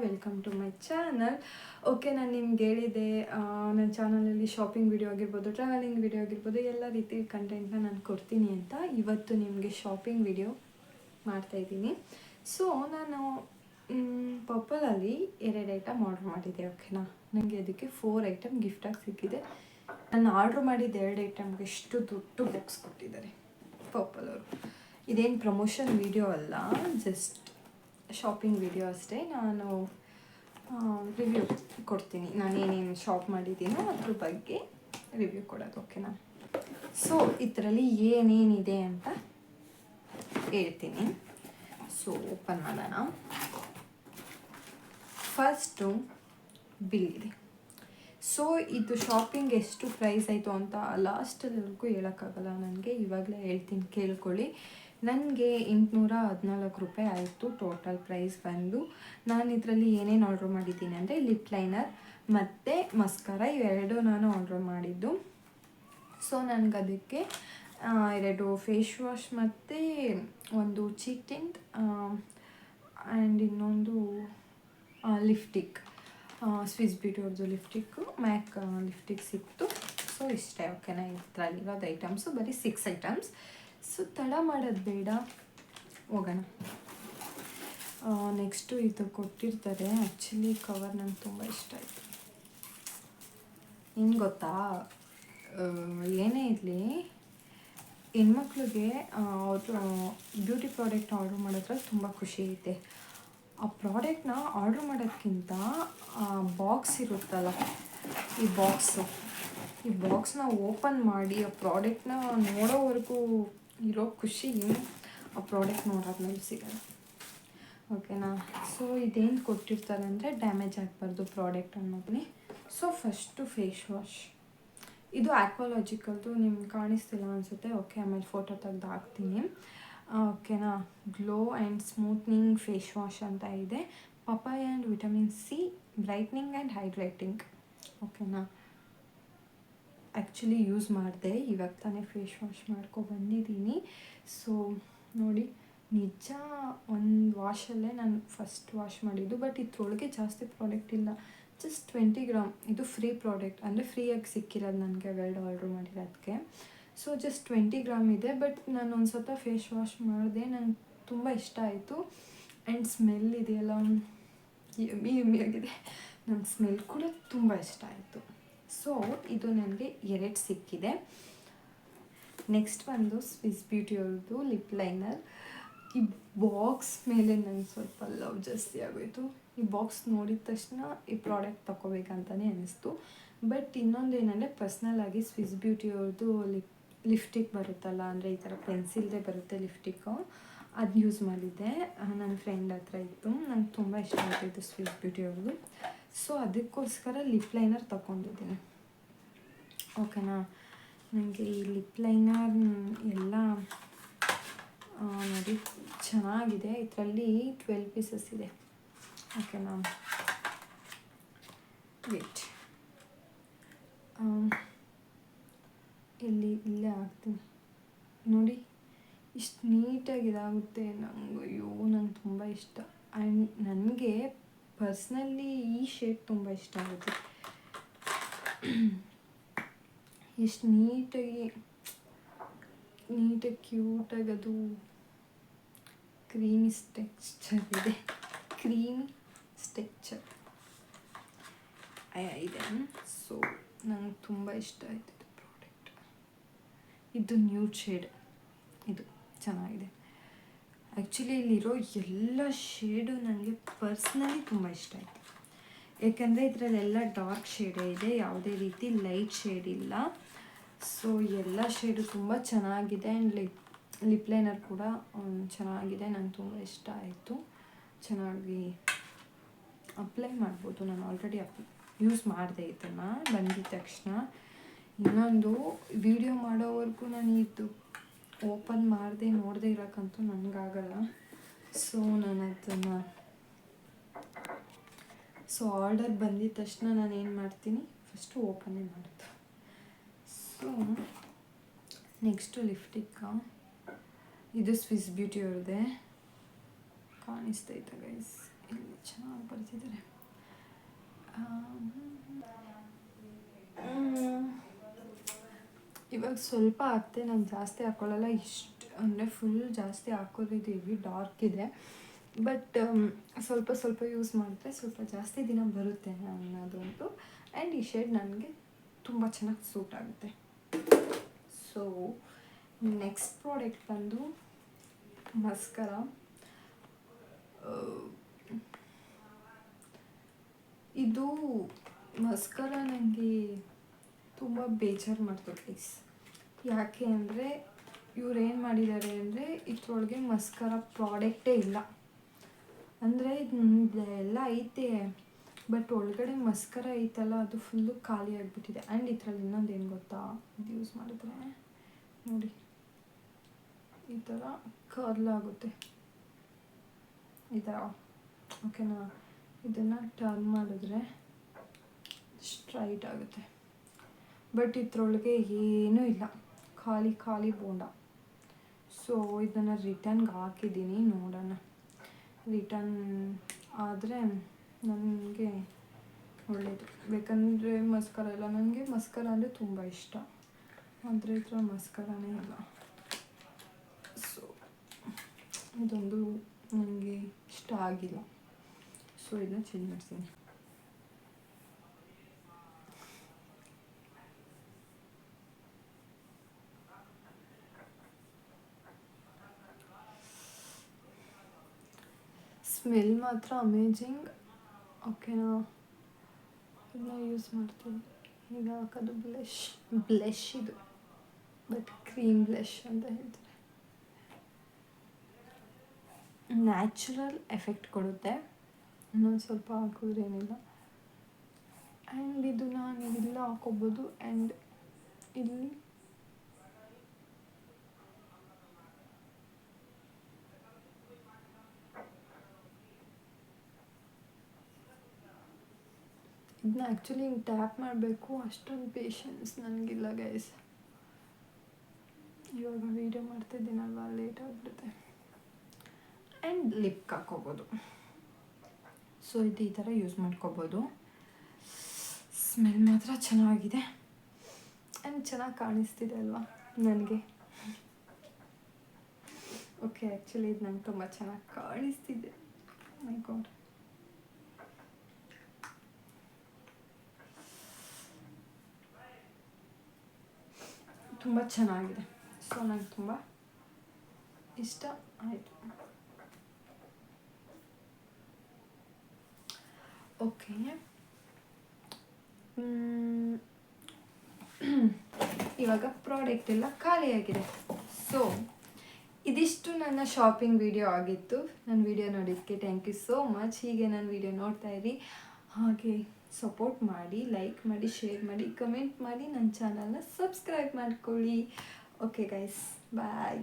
Welcome to my channel. Okay, ನಾನು ನಿಮ್ಗೆ ಹೇಳಿದೆ ನನ್ನ ಚಾನಲಲ್ಲಿ ಶಾಪಿಂಗ್ ವಿಡಿಯೋ ಆಗಿರ್ಬೋದು, ಟ್ರಾವೆಲಿಂಗ್ ವಿಡಿಯೋ ಆಗಿರ್ಬೋದು, ಎಲ್ಲ ರೀತಿ ಕಂಟೆಂಟ್ನ ನಾನು ಕೊಡ್ತೀನಿ ಅಂತ. ಇವತ್ತು ನಿಮಗೆ ಶಾಪಿಂಗ್ ವಿಡಿಯೋ ಮಾಡ್ತಾಯಿದ್ದೀನಿ. ಸೊ ನಾನು ಪರ್ಪಲಲ್ಲಿ 2 ಐಟಮ್ ಆರ್ಡ್ರ್ ಮಾಡಿದ್ದೆ. ಓಕೆನಾ, ನನಗೆ ಅದಕ್ಕೆ 4 ಐಟಮ್ ಗಿಫ್ಟಾಗಿ ಸಿಕ್ಕಿದೆ. ನಾನು ಆರ್ಡ್ರ್ ಮಾಡಿದ 2 ಐಟಮ್ಗೆ ಎಷ್ಟು ದೊಡ್ಡ ಬಾಕ್ಸ್ ಕೊಟ್ಟಿದ್ದಾರೆ ಪರ್ಪಲ್ ಅವರು. ಇದೇನು ಪ್ರಮೋಷನ್ ವಿಡಿಯೋ ಅಲ್ಲ, ಜಸ್ಟ್ ಶಾಪಿಂಗ್ ವಿಡಿಯೋ ಅಷ್ಟೇ. ನಾನು ರಿವ್ಯೂ ಕೊಡ್ತೀನಿ, ನಾನೇನೇನು ಶಾಪ್ ಮಾಡಿದ್ದೀನೋ ಅದ್ರ ಬಗ್ಗೆ ರಿವ್ಯೂ ಕೊಡೋದು. ಓಕೆನಾ, ಸೊ ಇದರಲ್ಲಿ ಏನೇನಿದೆ ಅಂತ ಹೇಳ್ತೀನಿ. ಸೊ ಓಪನ್ ಮಾಡೋಣ. ಫಸ್ಟು ಬಿಲ್ ಇದೆ. ಸೊ ಇದು ಶಾಪಿಂಗ್ ಎಷ್ಟು ಪ್ರೈಸ್ ಆಯಿತು ಅಂತ ಲಾಸ್ಟಲ್ಲಿವರೆಗೂ ಹೇಳೋಕ್ಕಾಗಲ್ಲ ನನಗೆ, ಇವಾಗಲೇ ಹೇಳ್ತೀನಿ, ಕೇಳ್ಕೊಳ್ಳಿ. ನನಗೆ 814 ರೂಪಾಯಿ ಆಯಿತು ಟೋಟಲ್ ಪ್ರೈಸ್ ಬಂದು. ನಾನು ಇದರಲ್ಲಿ ಏನೇನು ಆರ್ಡ್ರ್ ಮಾಡಿದ್ದೀನಿ ಅಂದರೆ ಲಿಪ್ ಲೈನರ್ ಮತ್ತು ಮಸ್ಕರ, ಇವೆರಡು ನಾನು ಆರ್ಡ್ರ್ ಮಾಡಿದ್ದು. ಸೊ ನನಗದಕ್ಕೆ 2 ಫೇಸ್ ವಾಶ್ ಮತ್ತು ಒಂದು ಚೀಕ್ ಟಿಂಟ್ ಆ್ಯಂಡ್ ಇನ್ನೊಂದು ಲಿಫ್ಟಿಕ್, ಸ್ವಿಸ್ ಬ್ಯೂಟಿ ಅವ್ರದ್ದು ಲಿಫ್ಟಿಕ್ಕು, ಮ್ಯಾಕ್ ಲಿಫ್ಟಿಕ್ ಸಿಕ್ತು. ಸೊ ಇಷ್ಟೇ. ಓಕೆನಾ, ಇದರಲ್ಲಿರೋದು ಐಟಮ್ಸು ಬರೀ 6 ಐಟಮ್ಸ್. ಸೊ ತಡ ಮಾಡೋದು ಬೇಡ, ಹೋಗೋಣ. ನೆಕ್ಸ್ಟು ಇದು ಕೊಟ್ಟಿರ್ತಾರೆ. ಆ್ಯಕ್ಚುಲಿ ಕವರ್ ನಂಗೆ ತುಂಬ ಇಷ್ಟ ಆಯಿತು. ಏನು ಗೊತ್ತಾ, ಏನೇ ಇರಲಿ ಹೆಣ್ಮಕ್ಳಿಗೆ ಅವರು ಬ್ಯೂಟಿ ಪ್ರಾಡಕ್ಟ್ ಆರ್ಡ್ರ್ ಮಾಡೋದ್ರಲ್ಲಿ ತುಂಬ ಖುಷಿ ಐತೆ. ಆ ಪ್ರಾಡಕ್ಟ್ನ ಆರ್ಡ್ರ್ ಮಾಡೋದಕ್ಕಿಂತ ಬಾಕ್ಸ್ ಇರುತ್ತಲ್ಲ, ಈ ಬಾಕ್ಸ್ನ ಓಪನ್ ಮಾಡಿ ಆ ಪ್ರಾಡಕ್ಟ್ನ ನೋಡೋವರೆಗೂ ಇರೋ ಖುಷಿ ಆ ಪ್ರಾಡಕ್ಟ್ ನೋಡೋದ್ಮೇಲೆ ಸಿಗೋದು. ಓಕೆನಾ, ಸೊ ಇದೇನು ಕೊಟ್ಟಿರ್ತಾರೆ ಅಂದರೆ ಡ್ಯಾಮೇಜ್ ಆಗಬಾರ್ದು ಪ್ರಾಡಕ್ಟ್ ಅನ್ನೋದನ್ನೇ. ಸೊ ಫಸ್ಟು ಫೇಸ್ ವಾಶ್, ಇದು ಆಕ್ವಾಲಾಜಿಕಲ್ದು, ನಿಮ್ಗೆ ಕಾಣಿಸ್ತಿಲ್ಲ ಅನಿಸುತ್ತೆ. ಓಕೆ, ಆಮೇಲೆ ಫೋಟೋ ತೆಗೆದು ಹಾಕ್ತೀನಿ. ಓಕೆನಾ, glow and smoothening face wash ಅಂತ ಇದೆ. Papaya and vitamin C brightening and hydrating. ಓಕೆನಾ, ಆ್ಯಕ್ಚುಲಿ ಯೂಸ್ ಮಾಡಿದೆ, ಇವಾಗ ತಾನೇ ಫೇಸ್ ವಾಶ್ ಬಂದಿದ್ದೀನಿ. ಸೊ ನೋಡಿ, ನಿಜ ಒಂದು ವಾಶಲ್ಲೇ ನಾನು ಫಸ್ಟ್ ವಾಶ್ ಮಾಡಿದ್ದು. ಬಟ್ ಇದ್ರೊಳಗೆ ಜಾಸ್ತಿ ಪ್ರಾಡಕ್ಟ್ ಇಲ್ಲ, ಜಸ್ಟ್ 20 ಗ್ರಾಮ್. ಇದು ಫ್ರೀ ಪ್ರಾಡಕ್ಟ್, ಅಂದರೆ ಫ್ರೀಯಾಗಿ ಸಿಕ್ಕಿರೋದು ನನಗೆ ಅವೆರಡು ಆರ್ಡ್ರ್ ಮಾಡಿರೋದಕ್ಕೆ. ಸೊ ಜಸ್ಟ್ 20 ಗ್ರಾಮ್ ಇದೆ. ಬಟ್ ನಾನು ಒಂದು ಸತ ಫೇಸ್ ವಾಶ್ ಮಾಡಿದೆ, ನಂಗೆ ತುಂಬ ಇಷ್ಟ ಆಯಿತು. ಆ್ಯಂಡ್ ಸ್ಮೆಲ್ ಇದೆಯಲ್ಲ, ಯಮ್ಮಿಯಾಗಿದೆ. ನಂಗೆ ಸ್ಮೆಲ್ ಕೂಡ ತುಂಬ ಇಷ್ಟ ಆಯಿತು. ಸೊ ಇದು ನನಗೆ 2 ಸಿಕ್ಕಿದೆ. ನೆಕ್ಸ್ಟ್ ಒಂದು ಸ್ವಿಸ್ ಬ್ಯೂಟಿ ಅವ್ರದ್ದು ಲಿಪ್ ಲೈನರ್. ಈ ಬಾಕ್ಸ್ ಮೇಲೆ ನನಗೆ ಸ್ವಲ್ಪ ಲವ್ ಜಾಸ್ತಿ ಆಗೋಯಿತು. ಈ ಬಾಕ್ಸ್ ನೋಡಿದ ತಕ್ಷಣ ಈ ಪ್ರಾಡಕ್ಟ್ ತೊಗೋಬೇಕಂತಲೇ ಅನ್ನಿಸ್ತು. ಬಟ್ ಇನ್ನೊಂದು ಏನಂದರೆ, ಪರ್ಸ್ನಲಾಗಿ ಸ್ವಿಸ್ ಬ್ಯೂಟಿ ಅವ್ರದ್ದು ಲಿಫ್ಟಿಕ್ ಬರುತ್ತಲ್ಲ, ಅಂದರೆ ಈ ಥರ ಪೆನ್ಸಿಲ್ದೇ ಬರುತ್ತೆ ಲಿಫ್ಟಿಕ್ಕು, ಅದು ಯೂಸ್ ಮಾಡಿದ್ದೆ. ನನ್ನ ಫ್ರೆಂಡ್ ಹತ್ರ ಇತ್ತು, ನಂಗೆ ತುಂಬ ಇಷ್ಟ ಆಯಿತು ಇದು ಸ್ವಿಸ್ ಬ್ಯೂಟಿ ಅವ್ರದ್ದು. ಸೊ ಅದಕ್ಕೋಸ್ಕರ ಲಿಪ್ ಲೈನರ್ ತೊಗೊಂಡಿದ್ದೀನಿ. ಓಕೆನಾ, ನನಗೆ ಈ ಲಿಪ್ ಲೈನರ್ ಎಲ್ಲ ನೋಡಿ ಚೆನ್ನಾಗಿದೆ. ಇದರಲ್ಲಿ 12 ಪೀಸಸ್ ಇದೆ. ಓಕೆನಾ, ವೇಟ್, ಇಲ್ಲೇ ಹಾಕ್ತೀನಿ ನೋಡಿ, ಇಷ್ಟು ನೀಟಾಗಿ ಇದಾಗುತ್ತೆ. ನಂಗೆ ತುಂಬ ಇಷ್ಟ. ಆ್ಯಂಡ್ ನನಗೆ ಪರ್ಸ್ನಲಿ ಈ ಶೇಡ್ ತುಂಬ ಇಷ್ಟ ಆಗುತ್ತೆ. ಎಷ್ಟು ನೀಟಾಗಿ ಕ್ಯೂಟಾಗಿ ಅದು ಕ್ರೀಮಿ ಟೆಕ್ಸ್ಚರ್ ಇದೆ, ಕ್ರೀಮಿ ಟೆಕ್ಸ್ಚರ್ ಇದೆ. ಸೊ ನಂಗೆ ತುಂಬ ಇಷ್ಟ ಆಯಿತು ಇದು ಪ್ರಾಡಕ್ಟ್. ಇದು ನ್ಯೂಡ್ ಶೇಡ್, ಇದು ಚೆನ್ನಾಗಿದೆ. ಆ್ಯಕ್ಚುಲಿ ಇಲ್ಲಿರೋ ಎಲ್ಲ ಶೇಡು ನನಗೆ ಪರ್ಸ್ನಲಿ ತುಂಬ ಇಷ್ಟ ಆಯಿತು. ಏಕೆಂದರೆ ಇದರಲ್ಲೆಲ್ಲ ಡಾರ್ಕ್ ಶೇಡೇ ಇದೆ, ಯಾವುದೇ ರೀತಿ ಲೈಟ್ ಶೇಡ್ ಇಲ್ಲ. ಸೊ ಎಲ್ಲ ಶೇಡು ತುಂಬ ಚೆನ್ನಾಗಿದೆ. ಆ್ಯಂಡ್ ಲಿಪ್ ಲೈನರ್ ಕೂಡ ಚೆನ್ನಾಗಿದೆ, ನಂಗೆ ತುಂಬ ಇಷ್ಟ ಆಯಿತು. ಚೆನ್ನಾಗಿ ಅಪ್ಲೈ ಮಾಡ್ಬೋದು. ನಾನು ಆಲ್ರೆಡಿ ಯೂಸ್ ಮಾಡಿದೆ ಇದನ್ನು ಬಂದಿದ್ದ ತಕ್ಷಣ. ಇನ್ನೊಂದು ವಿಡಿಯೋ ಮಾಡೋವರೆಗೂ ನಾನು ಇದು ಓಪನ್ ನೋಡದೆ ಇರೋಕ್ಕಂತೂ ನನಗಾಗಲ್ಲ. ಸೊ ನಾನು ಅದನ್ನು ಆರ್ಡರ್ ಬಂದಿದ್ದ ತಕ್ಷಣ ನಾನು ಏನು ಮಾಡ್ತೀನಿ, ಫಸ್ಟು ಓಪನ್ನೇ ಮಾಡೋದು. ಸೊ ನೆಕ್ಸ್ಟು ಲಿಫ್ಟಿಕ್ಕ, ಇದು ಸ್ವಿಸ್ ಬ್ಯೂಟಿ ಅವ್ರದ್ದೇ, ಕಾಣಿಸ್ತೈತೆ ಗೈಸ್, ಇಲ್ಲಿ ಚೆನ್ನಾಗಿ ಬರ್ತಿದ್ದಾರೆ. ಇವಾಗ ಸ್ವಲ್ಪ ಹಾಕ್ತೆ, ನಾನು ಜಾಸ್ತಿ ಹಾಕ್ಕೊಳ್ಳಲ್ಲ. ಇಷ್ಟು ಅಂದರೆ ಫುಲ್ ಜಾಸ್ತಿ ಹಾಕೋದಿದ್ದೀವಿ, ಡಾರ್ಕ್ ಇದೆ. ಬಟ್ ಸ್ವಲ್ಪ ಸ್ವಲ್ಪ ಯೂಸ್ ಮಾಡಿದ್ರೆ ಸ್ವಲ್ಪ ಜಾಸ್ತಿ ದಿನ ಬರುತ್ತೆ ಅನ್ನೋದಂತೂ. ಆ್ಯಂಡ್ ಈ ಶೇಡ್ ನನಗೆ ತುಂಬ ಚೆನ್ನಾಗಿ ಸೂಟ್ ಆಗುತ್ತೆ. ಸೊ ನೆಕ್ಸ್ಟ್ ಪ್ರಾಡಕ್ಟ್ ಬಂದು ಮಸ್ಕರ. ಇದು ಮಸ್ಕರ ನನಗೆ ತುಂಬ ಬೇಜಾರು ಮಾಡ್ತು ಪ್ಲೀಸ್. ಯಾಕೆ ಅಂದರೆ ಇವ್ರು ಏನು ಮಾಡಿದ್ದಾರೆ ಅಂದರೆ ಇದ್ರೊಳಗೆ ಮಸ್ಕರ ಪ್ರಾಡಕ್ಟೇ ಇಲ್ಲ. ಅಂದರೆ ಎಲ್ಲ ಐತೆ, ಬಟ್ ಒಳಗಡೆ ಮಸ್ಕರ ಐತಲ್ಲ ಅದು ಫುಲ್ಲು ಖಾಲಿ ಆಗಿಬಿಟ್ಟಿದೆ. ಆ್ಯಂಡ್ ಇದರಲ್ಲಿ ಇನ್ನೊಂದು ಏನು ಗೊತ್ತಾ, ಇದು ಯೂಸ್ ಮಾಡಿದ್ರೆ ನೋಡಿ ಈ ಥರ ಕರ್ಲ್ ಆಗುತ್ತೆ ಈ ಥರ. ಓಕೆನಾ, ಇದನ್ನು ಟರ್ನ್ ಮಾಡಿದ್ರೆ ಸ್ಟ್ರೈಟ್ ಆಗುತ್ತೆ. ಬಟ್ ಇದ್ರೊಳಗೆ ಏನೂ ಇಲ್ಲ, ಖಾಲಿ ಖಾಲಿ ಬೋಂಡ. ಸೊ ಇದನ್ನು ರಿಟರ್ನ್ಗೆ ಹಾಕಿದ್ದೀನಿ, ನೋಡೋಣ ರಿಟರ್ನ್ ಆದರೆ ನನಗೆ ಒಳ್ಳೆಯದು. ಬೇಕಂದರೆ ಮಸ್ಕರ ಇಲ್ಲ, ನನಗೆ ಮಸ್ಕರ ಅಂದರೆ ತುಂಬ ಇಷ್ಟ, ಆದರೆ ಇದ್ರ ಮಸ್ಕರನೇ ಇಲ್ಲ. ಸೊ ಇದೊಂದು ನನಗೆ ಇಷ್ಟ ಆಗಿಲ್ಲ, ಸೊ ಇದನ್ನ ಚೇಂಜ್ ಮಾಡ್ತೀನಿ. ಸ್ಮೆಲ್ ಮಾತ್ರ ಅಮೇಜಿಂಗ್. ಓಕೆನಾ, ಇದನ್ನ ಯೂಸ್ ಮಾಡ್ತೀನಿ. ಈಗ ಹಾಕೋದು ಬ್ಲಷ್ ಇದು, ಬಟ್ ಕ್ರೀಮ್ ಬ್ಲಷ್ ಅಂತ ಹೇಳ್ತಾರೆ. ನ್ಯಾಚುರಲ್ ಎಫೆಕ್ಟ್ ಕೊಡುತ್ತೆ, ಇನ್ನೊಂದು ಸ್ವಲ್ಪ ಹಾಕಿದ್ರೆ ಏನಿಲ್ಲ. ಆ್ಯಂಡ್ ಇದನ್ನು ನೀವೆಲ್ಲ ಹಾಕೋಬೋದು. ಆ್ಯಂಡ್ ಇಲ್ಲಿ ಇದನ್ನ ಆ್ಯಕ್ಚುಲಿ ಹಿಂಗೆ ಟ್ಯಾಪ್ ಮಾಡಬೇಕು, ಅಷ್ಟೊಂದು ಪೇಷನ್ಸ್ ನನಗಿಲ್ಲ ಗೈಸ್. ಇವಾಗ ವೀಡಿಯೋ ಮಾಡ್ತಿದ್ದೀನಲ್ವ, ಲೇಟ್ ಆಗಿಬಿಡುತ್ತೆ. ಆ್ಯಂಡ್ ಲಿಪ್ಗೆ ಹಾಕ್ಕೋಬೋದು. ಸೊ ಇದು ಈ ಥರ ಯೂಸ್ ಮಾಡ್ಕೋಬೋದು. ಸ್ಮೆಲ್ ಮಾತ್ರ ಚೆನ್ನಾಗಿದೆ ಆ್ಯಂಡ್ ಚೆನ್ನಾಗಿ ಕಾಣಿಸ್ತಿದೆ ಅಲ್ವಾ ನನಗೆ. ಓಕೆ, ಆ್ಯಕ್ಚುಲಿ ಇದು ನಂಗೆ ತುಂಬ ಚೆನ್ನಾಗಿ ಕಾಣಿಸ್ತಿದೆ. ಮೈ ಗಾಡ್, ತುಂಬ ಚೆನ್ನಾಗಿದೆ. ಸೊ ನಂಗೆ ತುಂಬ ಇಷ್ಟ ಆಯಿತು. ಓಕೆ, ಇವಾಗ ಪ್ರಾಡಕ್ಟ್ ಎಲ್ಲ ಖಾಲಿಯಾಗಿದೆ. ಸೊ ಇದಿಷ್ಟು ನನ್ನ ಶಾಪಿಂಗ್ ವಿಡಿಯೋ ಆಗಿತ್ತು. ನನ್ನ ವಿಡಿಯೋ ನೋಡೋದಕ್ಕೆ ಥ್ಯಾಂಕ್ ಯು ಸೋ ಮಚ್. ಹೀಗೆ ನನ್ನ ವಿಡಿಯೋ ನೋಡ್ತಾ ಇರಿ, ಹಾಗೆ ಸಪೋರ್ಟ್ ಮಾಡಿ, ಲೈಕ್ ಮಾಡಿ, ಶೇರ್ ಮಾಡಿ, ಕಮೆಂಟ್ ಮಾಡಿ, ನನ್ನ ಚಾನಲ್ನ ಸಬ್ಸ್ಕ್ರೈಬ್ ಮಾಡ್ಕೊಳ್ಳಿ. ಓಕೆ ಗೈಸ್, ಬಾಯ್.